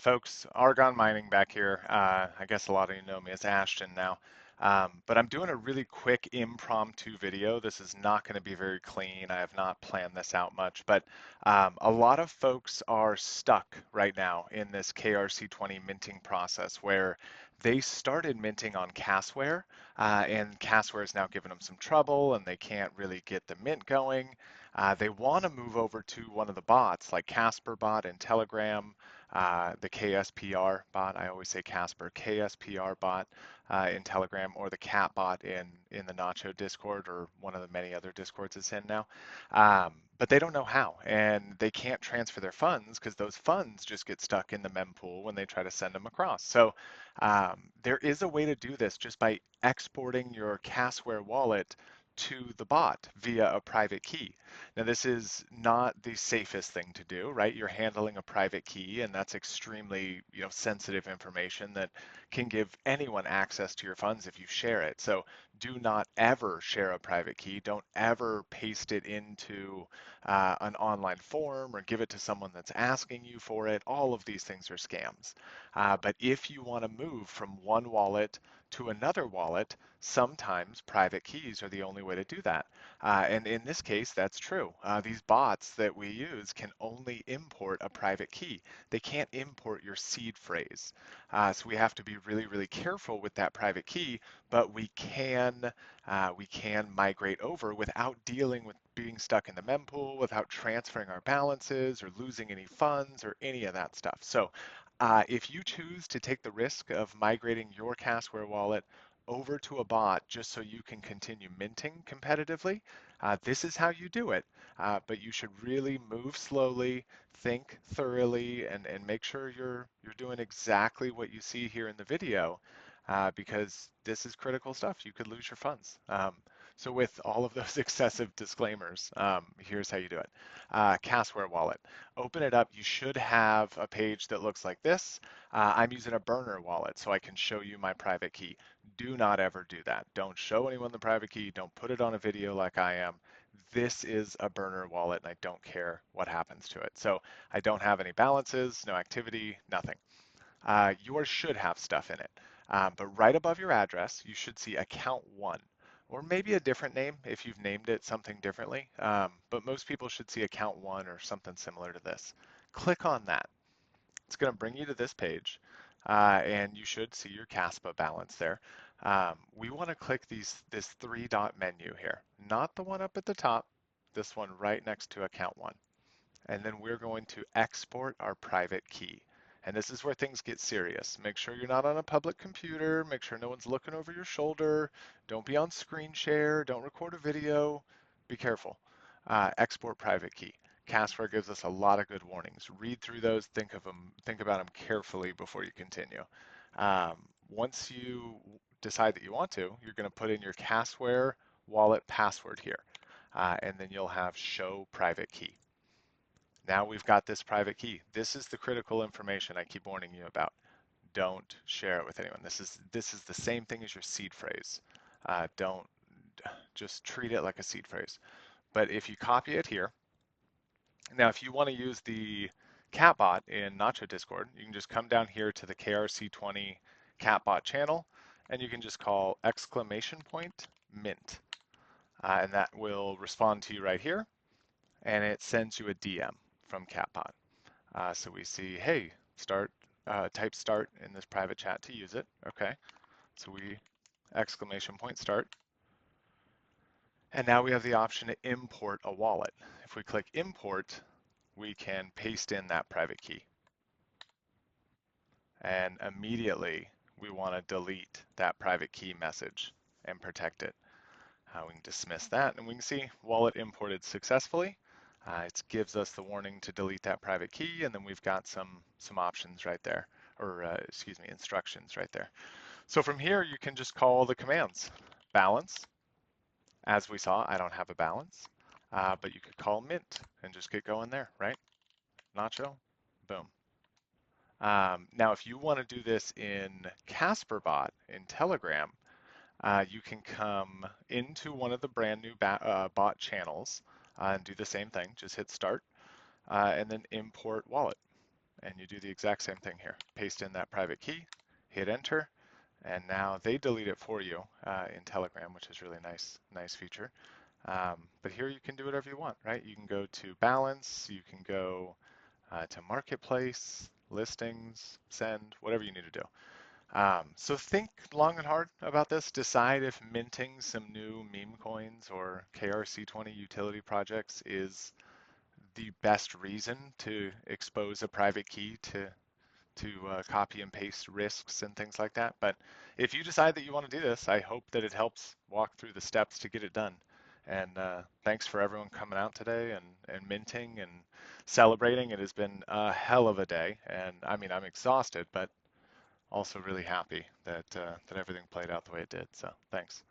folks, Argon Mining back here. I guess a lot of you know me as Ashton now. But I'm doing a really quick impromptu video. This is not going to be very clean. I have not planned this out much, but a lot of folks are stuck right now in this KRC20 minting process where they started minting on KasWare, and KasWare has now given them some trouble and they can't really get the mint going. They want to move over to one of the bots like KSPR Bot in Telegram, the KSPR bot. I always say Casper, KSPR bot in Telegram, or the cat bot in the Nacho Discord, or one of the many other Discords it's in now. But they don't know how, and they can't transfer their funds because those funds just get stuck in the mempool when they try to send them across. So there is a way to do this just by exporting your KasWare wallet to the bot via a private key. Now, this is not the safest thing to do, right? You're handling a private key, and that's extremely, sensitive information that can give anyone access to your funds if you share it. So do not ever share a private key. Don't ever paste it into an online form or give it to someone that's asking you for it. All of these things are scams. But if you want to move from one wallet to another wallet, sometimes private keys are the only way to do that. And in this case, that's true. These bots that we use can only import a private key. They can't import your seed phrase. So we have to be really, really careful with that private key, but we can migrate over without dealing with being stuck in the mempool, without transferring our balances or losing any funds or any of that stuff. So if you choose to take the risk of migrating your KasWare wallet over to a bot just so you can continue minting competitively, this is how you do it. But you should really move slowly, think thoroughly, and make sure you're doing exactly what you see here in the video, because this is critical stuff. You could lose your funds. So with all of those excessive disclaimers, here's how you do it. KasWare wallet. Open it up. You should have a page that looks like this. I'm using a burner wallet so I can show you my private key. Do not ever do that. Don't show anyone the private key. Don't put it on a video like I am. This is a burner wallet and I don't care what happens to it. So I don't have any balances, no activity, nothing. Yours should have stuff in it. But right above your address, you should see account one, or maybe a different name if you've named it something differently. But most people should see account one or something similar to this. Click on that. It's going to bring you to this page, and you should see your KASPA balance there. We want to click this three-dot menu here, not the one up at the top, this one right next to account one. And then we're going to export our private key. And this is where things get serious. Make sure you're not on a public computer. Make sure no one's looking over your shoulder. Don't be on screen share. Don't record a video. Be careful. Export private key. KasWare gives us a lot of good warnings. Read through those. Think about them carefully before you continue. Once you decide that you want to, you're going to put in your KasWare wallet password here, and then you'll have show private key. Now we've got this private key. This is the critical information I keep warning you about. Don't share it with anyone. This is the same thing as your seed phrase. Don't just treat it like a seed phrase. But if you copy it here, now if you want to use the catbot in Nacho Discord, you can just come down here to the KRC20 catbot channel, and you can just call !mint, and that will respond to you right here, and it sends you a DM from Catbot. So we see, hey, type start in this private chat to use it. Okay, so we !start. And now we have the option to import a wallet. If we click import, we can paste in that private key. And immediately we want to delete that private key message and protect it. We can dismiss that, and we can see wallet imported successfully. It gives us the warning to delete that private key, and then we've got some options right there, or instructions right there. So from here, you can just call the commands. Balance, as we saw, I don't have a balance, but you could call mint and just get going there, right? Nacho, boom. Now, if you want to do this in KasPR Bot in Telegram, you can come into one of the brand new bot channels and do the same thing. Just hit start and then import wallet. and you do the exact same thing here. Paste in that private key, hit enter, and now they delete it for you in Telegram, which is really nice feature. But here you can do whatever you want, right? You can go to balance, you can go to marketplace, listings, send, whatever you need to do. So think long and hard about this. Decide if minting some new meme coins or KRC20 utility projects is the best reason to expose a private key to copy and paste risks and things like that. But if you decide that you want to do this, I hope that it helps walk through the steps to get it done. And thanks for everyone coming out today and minting and celebrating. It has been a hell of a day, and I mean I'm exhausted, but also really happy that that everything played out the way it did. So thanks.